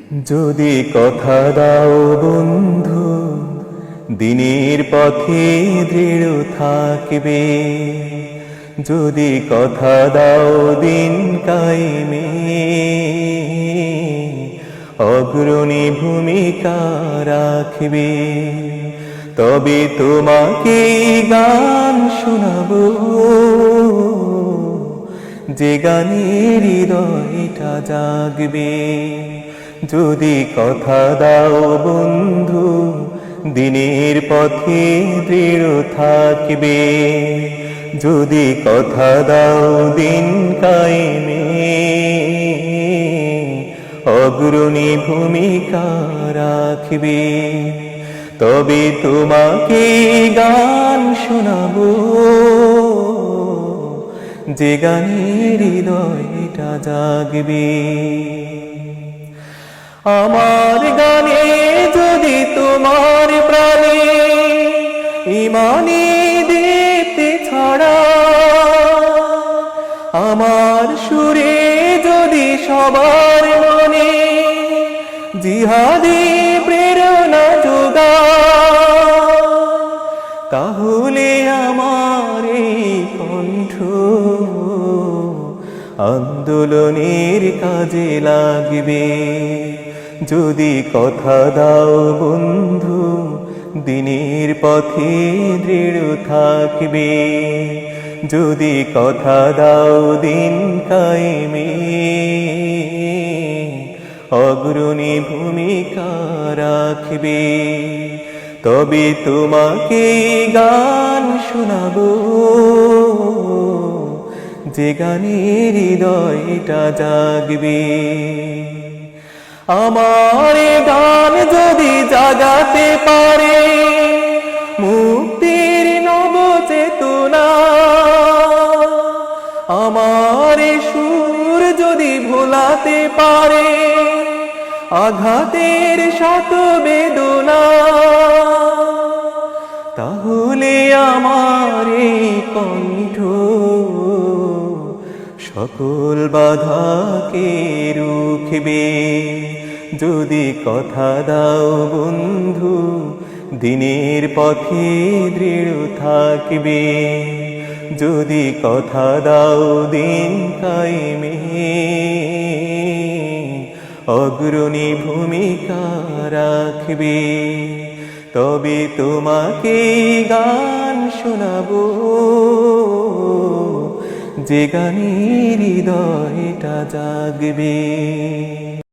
যদি কথা দাও বন্ধু, দিনের পথে দৃঢ় থাকবে। যদি কথা দাও দিন কায়েমে, অগ্রণী ভূমিকা রাখবে। তবে তোমাকে গান শোনাবো, যে গানের হৃদয়টা জাগবে। যদি কথা দাও বন্ধু, দিনের পথে দৃঢ় থাকবে। যদি কথা দাও দিন কায়েমে, অগ্রণী ভূমিকা রাখবে। তবে তোমাকে গান শোনাবো, যে গানের হৃদয়টা জাগবে। আমার গানে যদি তোমার প্রাণে ইমানি দীপ্তি ছড়া, আমার সুরে যদি সবার মনে জিহাদি প্রেরণা যোগা, তাহলে আমার এই কণ্ঠ আন্দোলনের কাজে লাগবে। যদি কথা দাও বন্ধু, দিনের পথে দৃঢ় থাকবে। যদি কথা দাও দিন কায়েমে, অগ্রণী ভূমিকা রাখবে। তবে তোমাকে গান শোনাবো, যে গানের হৃদয়টা জাগবে। আমার গান যদি জাগাতে পারে মুক্তির নব চেতনা, আমার সুর যদি ভোলাতে পারে আঘাতের শত বেদনা, তাহলে আমার এই কণ্ঠ সকল বাধাকে রুখবে। যদি কথা দাও বন্ধু, দিনের পথে দৃঢ় থাকবে। যদি কথা দাও দিন কায়েমে, অগ্রণী ভূমিকা রাখবে। তবে তোমাকে গান শোনাবো, যে গানের হৃদয়টা জাগবে।